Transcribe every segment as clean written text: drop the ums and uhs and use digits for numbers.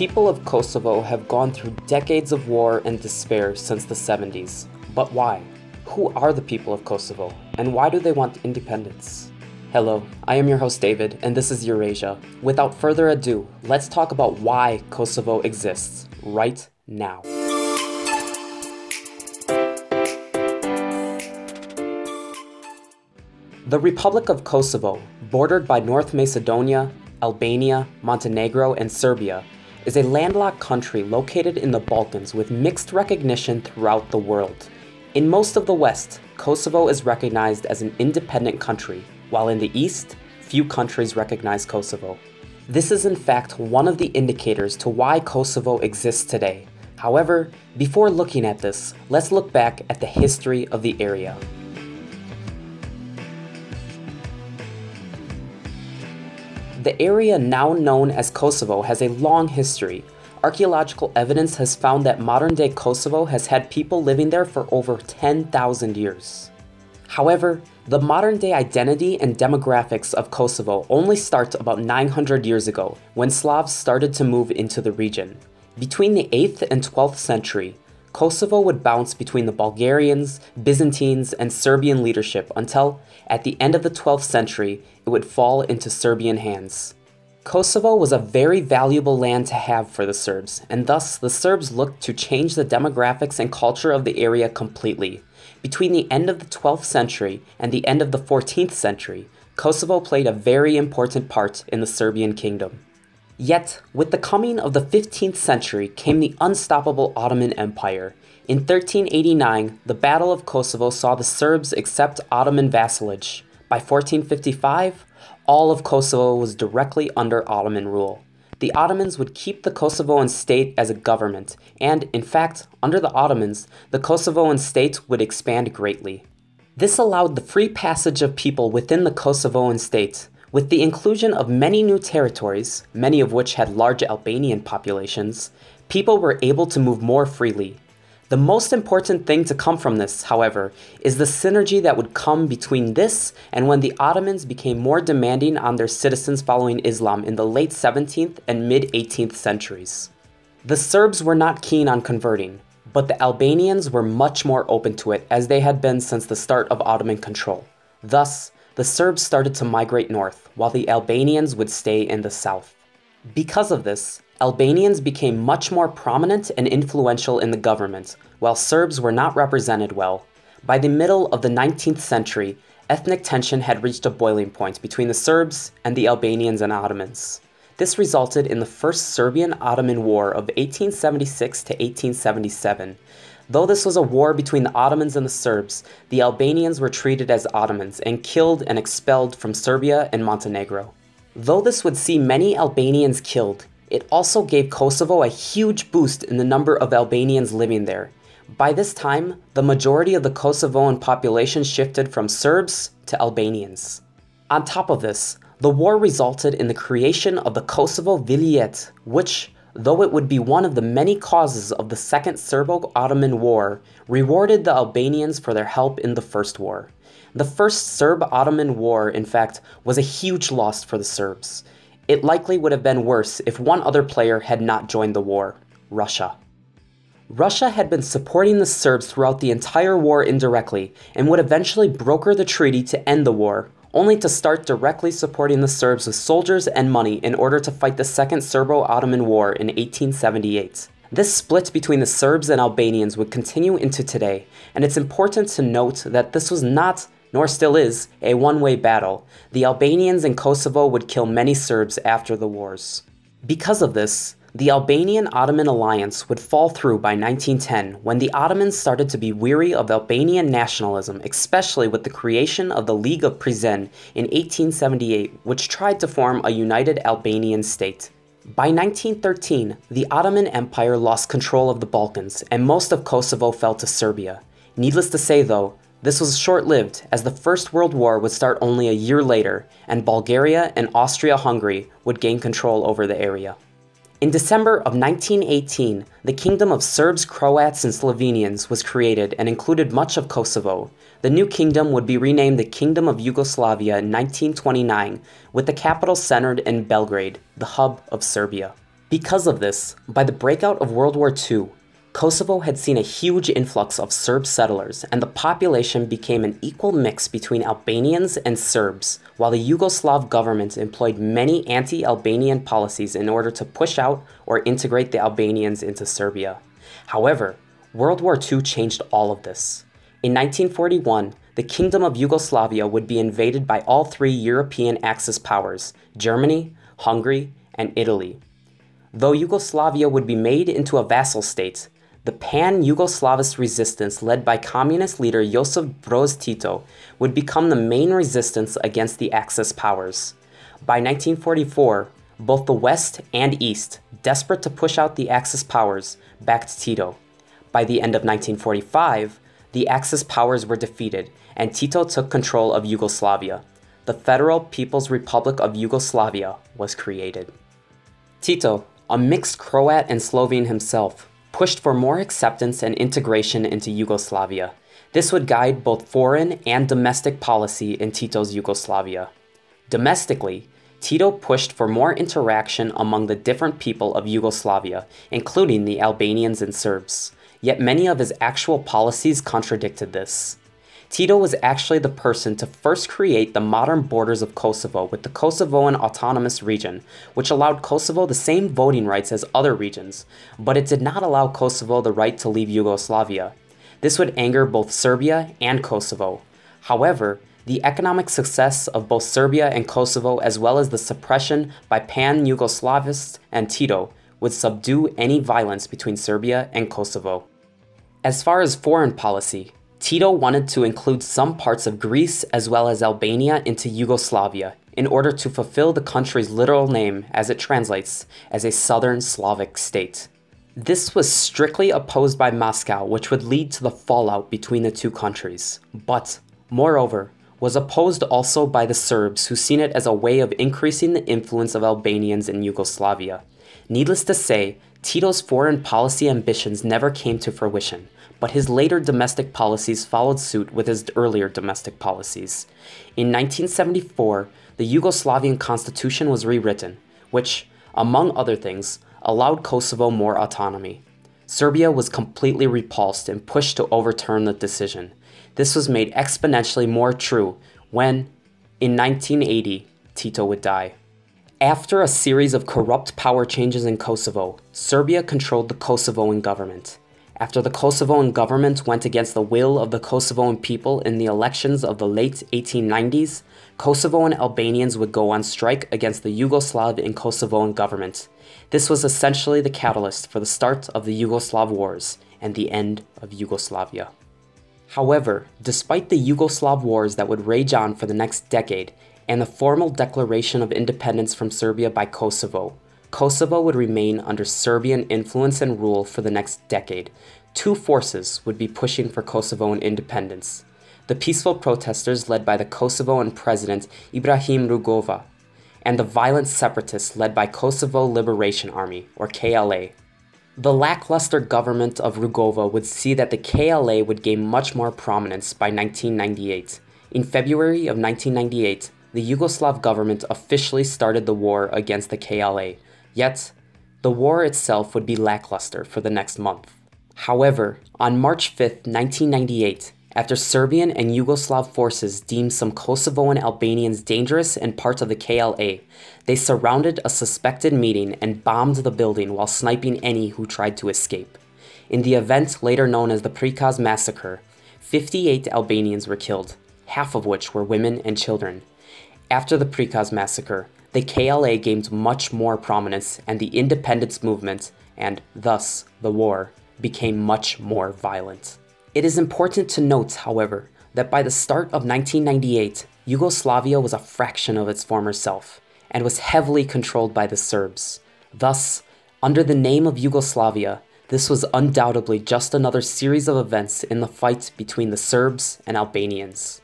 people of Kosovo have gone through decades of war and despair since the 70s. But why? Who are the people of Kosovo, and why do they want independence? Hello, I am your host David, and this is Eurasia. Without further ado, let's talk about why Kosovo exists right now. The Republic of Kosovo, bordered by North Macedonia, Albania, Montenegro, and Serbia, is a landlocked country located in the Balkans with mixed recognition throughout the world. In most of the West, Kosovo is recognized as an independent country, while in the East, few countries recognize Kosovo. This is in fact one of the indicators to why Kosovo exists today. However, before looking at this, let's look back at the history of the area. The area now known as Kosovo has a long history. Archaeological evidence has found that modern-day Kosovo has had people living there for over 10,000 years. However, the modern-day identity and demographics of Kosovo only start about 900 years ago, when Slavs started to move into the region. Between the 8th and 12th century, Kosovo would bounce between the Bulgarians, Byzantines, and Serbian leadership until, at the end of the 12th century, it would fall into Serbian hands. Kosovo was a very valuable land to have for the Serbs, and thus the Serbs looked to change the demographics and culture of the area completely. Between the end of the 12th century and the end of the 14th century, Kosovo played a very important part in the Serbian kingdom. Yet, with the coming of the 15th century came the unstoppable Ottoman Empire. In 1389, the Battle of Kosovo saw the Serbs accept Ottoman vassalage. By 1455, all of Kosovo was directly under Ottoman rule. The Ottomans would keep the Kosovoan state as a government, and, in fact, under the Ottomans, the Kosovoan state would expand greatly. This allowed the free passage of people within the Kosovoan state. With the inclusion of many new territories, many of which had large Albanian populations, people were able to move more freely. The most important thing to come from this, however, is the synergy that would come between this and when the Ottomans became more demanding on their citizens following Islam in the late 17th and mid-18th centuries. The Serbs were not keen on converting, but the Albanians were much more open to it as they had been since the start of Ottoman control. Thus, the Serbs started to migrate north, while the Albanians would stay in the south. Because of this, Albanians became much more prominent and influential in the government, while Serbs were not represented well. By the middle of the 19th century, ethnic tension had reached a boiling point between the Serbs and the Albanians and Ottomans. This resulted in the First Serbian-Ottoman War of 1876 to 1877. Though this was a war between the Ottomans and the Serbs, the Albanians were treated as Ottomans and killed and expelled from Serbia and Montenegro. Though this would see many Albanians killed, it also gave Kosovo a huge boost in the number of Albanians living there. By this time, the majority of the Kosovoan population shifted from Serbs to Albanians. On top of this, the war resulted in the creation of the Kosovo Vilayet, which, though it would be one of the many causes of the Second Serbo-Ottoman War, rewarded the Albanians for their help in the First War. The First Serb-Ottoman War, in fact, was a huge loss for the Serbs. It likely would have been worse if one other player had not joined the war: Russia. Russia had been supporting the Serbs throughout the entire war indirectly, and would eventually broker the treaty to end the war, only to start directly supporting the Serbs with soldiers and money in order to fight the Second Serbo-Ottoman War in 1878. This split between the Serbs and Albanians would continue into today, and it's important to note that this was not, nor still is, a one-way battle. The Albanians in Kosovo would kill many Serbs after the wars. Because of this, the Albanian-Ottoman alliance would fall through by 1910 when the Ottomans started to be weary of Albanian nationalism, especially with the creation of the League of Prizren in 1878, which tried to form a united Albanian state. By 1913, the Ottoman Empire lost control of the Balkans, and most of Kosovo fell to Serbia. Needless to say, though, this was short-lived, as the First World War would start only a year later, and Bulgaria and Austria-Hungary would gain control over the area. In December of 1918, the Kingdom of Serbs, Croats, and Slovenians was created and included much of Kosovo. The new kingdom would be renamed the Kingdom of Yugoslavia in 1929, with the capital centered in Belgrade, the hub of Serbia. Because of this, by the breakout of World War II, Kosovo had seen a huge influx of Serb settlers, and the population became an equal mix between Albanians and Serbs, while the Yugoslav government employed many anti-Albanian policies in order to push out or integrate the Albanians into Serbia. However, World War II changed all of this. In 1941, the Kingdom of Yugoslavia would be invaded by all three European Axis powers, Germany, Hungary, and Italy. Though Yugoslavia would be made into a vassal state, the pan-Yugoslavist resistance led by communist leader Josip Broz Tito would become the main resistance against the Axis powers. By 1944, both the West and East, desperate to push out the Axis powers, backed Tito. By the end of 1945, the Axis powers were defeated, and Tito took control of Yugoslavia. The Federal People's Republic of Yugoslavia was created. Tito, a mixed Croat and Slovene himself, pushed for more acceptance and integration into Yugoslavia. This would guide both foreign and domestic policy in Tito's Yugoslavia. Domestically, Tito pushed for more interaction among the different people of Yugoslavia, including the Albanians and Serbs. Yet many of his actual policies contradicted this. Tito was actually the person to first create the modern borders of Kosovo with the Kosovoan Autonomous Region, which allowed Kosovo the same voting rights as other regions, but it did not allow Kosovo the right to leave Yugoslavia. This would anger both Serbia and Kosovo. However, the economic success of both Serbia and Kosovo, as well as the suppression by pan-Yugoslavists and Tito, would subdue any violence between Serbia and Kosovo. As far as foreign policy, Tito wanted to include some parts of Greece as well as Albania into Yugoslavia in order to fulfill the country's literal name as it translates as a Southern Slavic state. This was strictly opposed by Moscow, which would lead to the fallout between the two countries, but, moreover, was opposed also by the Serbs, who seen it as a way of increasing the influence of Albanians in Yugoslavia. Needless to say, Tito's foreign policy ambitions never came to fruition, but his later domestic policies followed suit with his earlier domestic policies. In 1974, the Yugoslavian Constitution was rewritten, which, among other things, allowed Kosovo more autonomy. Serbia was completely repulsed and pushed to overturn the decision. This was made exponentially more true when, in 1980, Tito would die. After a series of corrupt power changes in Kosovo, Serbia controlled the Kosovoan government. After the Kosovoan government went against the will of the Kosovoan people in the elections of the late 1890s, Kosovoan Albanians would go on strike against the Yugoslav and Kosovoan government. This was essentially the catalyst for the start of the Yugoslav Wars and the end of Yugoslavia. However, despite the Yugoslav wars that would rage on for the next decade, and the formal declaration of independence from Serbia by Kosovo, Kosovo would remain under Serbian influence and rule for the next decade. Two forces would be pushing for Kosovoan independence: the peaceful protesters led by the Kosovoan president Ibrahim Rugova, and the violent separatists led by Kosovo Liberation Army, or KLA. The lackluster government of Rugova would see that the KLA would gain much more prominence by 1998. In February of 1998, the Yugoslav government officially started the war against the KLA, yet the war itself would be lackluster for the next month. However, on March 5, 1998, after Serbian and Yugoslav forces deemed some Kosovoan Albanians dangerous and part of the KLA, they surrounded a suspected meeting and bombed the building while sniping any who tried to escape. In the event later known as the Prikaz massacre, 58 Albanians were killed, half of which were women and children. After the Prikaz massacre, the KLA gained much more prominence, and the independence movement, and thus the war, became much more violent. It is important to note, however, that by the start of 1998, Yugoslavia was a fraction of its former self, and was heavily controlled by the Serbs. Thus, under the name of Yugoslavia, this was undoubtedly just another series of events in the fight between the Serbs and Albanians.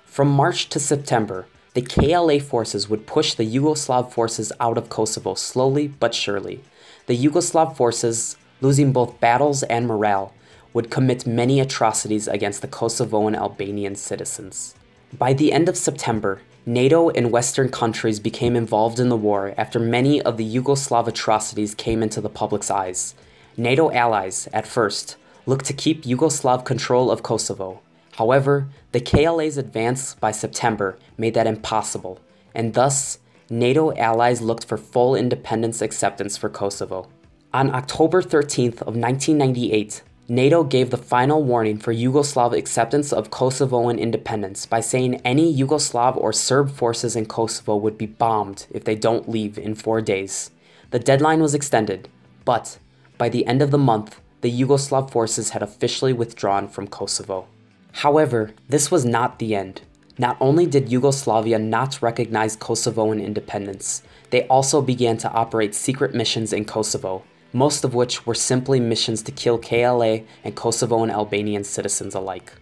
From March to September, the KLA forces would push the Yugoslav forces out of Kosovo slowly but surely. The Yugoslav forces, losing both battles and morale, would commit many atrocities against the Kosovoan Albanian citizens. By the end of September, NATO and Western countries became involved in the war after many of the Yugoslav atrocities came into the public's eyes. NATO allies, at first, looked to keep Yugoslav control of Kosovo. However, the KLA's advance by September made that impossible, and thus, NATO allies looked for full independence acceptance for Kosovo. On October 13th of 1998, NATO gave the final warning for Yugoslav acceptance of Kosovoan independence by saying any Yugoslav or Serb forces in Kosovo would be bombed if they don't leave in 4 days. The deadline was extended, but by the end of the month, the Yugoslav forces had officially withdrawn from Kosovo. However, this was not the end. Not only did Yugoslavia not recognize Kosovoan independence, they also began to operate secret missions in Kosovo, most of which were simply missions to kill KLA and Kosovo and Albanian citizens alike.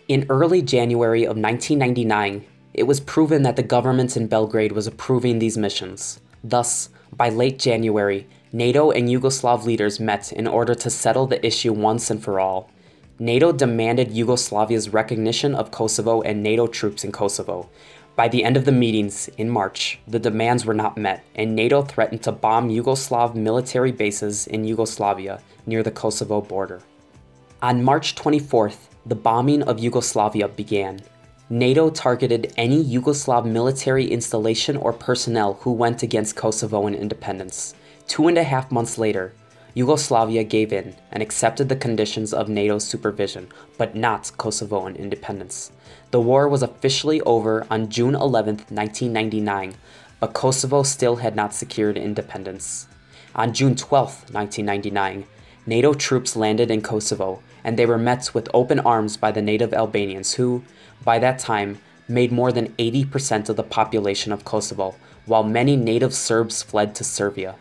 In early January of 1999, it was proven that the government in Belgrade was approving these missions. Thus, by late January, NATO and Yugoslav leaders met in order to settle the issue once and for all. NATO demanded Yugoslavia's recognition of Kosovo and NATO troops in Kosovo. By the end of the meetings, in March, the demands were not met, and NATO threatened to bomb Yugoslav military bases in Yugoslavia near the Kosovo border. On March 24th, the bombing of Yugoslavia began. NATO targeted any Yugoslav military installation or personnel who went against Kosovoan independence. 2.5 months later, Yugoslavia gave in and accepted the conditions of NATO's supervision, but not Kosovoan independence. The war was officially over on June 11, 1999, but Kosovo still had not secured independence. On June 12, 1999, NATO troops landed in Kosovo, and they were met with open arms by the native Albanians who, by that time, made more than 80% of the population of Kosovo, while many native Serbs fled to Serbia.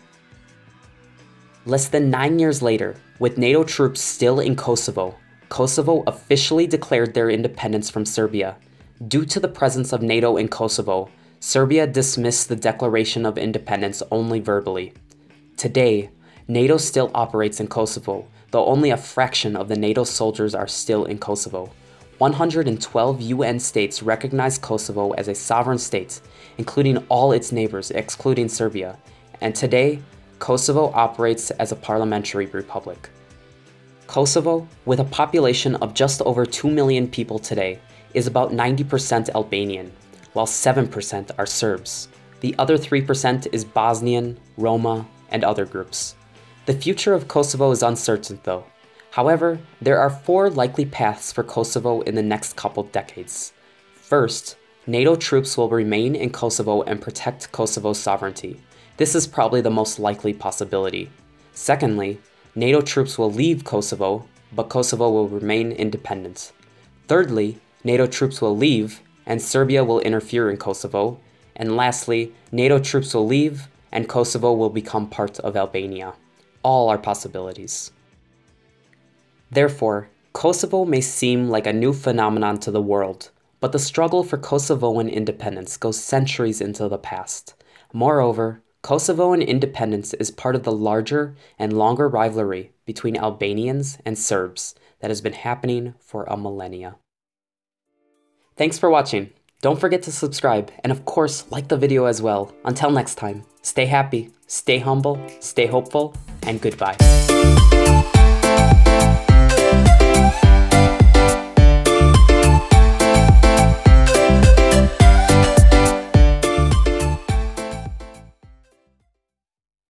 Less than 9 years later, with NATO troops still in Kosovo, Kosovo officially declared their independence from Serbia. Due to the presence of NATO in Kosovo, Serbia dismissed the declaration of independence only verbally. Today, NATO still operates in Kosovo, though only a fraction of the NATO soldiers are still in Kosovo. 112 UN states recognize Kosovo as a sovereign state, including all its neighbors excluding Serbia, and today, Kosovo operates as a parliamentary republic. Kosovo, with a population of just over 2 million people today, is about 90% Albanian, while 7% are Serbs. The other 3% is Bosnian, Roma, and other groups. The future of Kosovo is uncertain though. However, there are 4 likely paths for Kosovo in the next couple decades. First, NATO troops will remain in Kosovo and protect Kosovo's sovereignty. This is probably the most likely possibility. Secondly, NATO troops will leave Kosovo, but Kosovo will remain independent. Thirdly, NATO troops will leave, and Serbia will interfere in Kosovo. And lastly, NATO troops will leave, and Kosovo will become part of Albania. All are possibilities. Therefore, Kosovo may seem like a new phenomenon to the world, but the struggle for Kosovoan independence goes centuries into the past. Moreover, Kosovoan independence is part of the larger and longer rivalry between Albanians and Serbs that has been happening for a millennia. Thanks for watching. Don't forget to subscribe, and of course, like the video as well. Until next time, stay happy, stay humble, stay hopeful, and goodbye.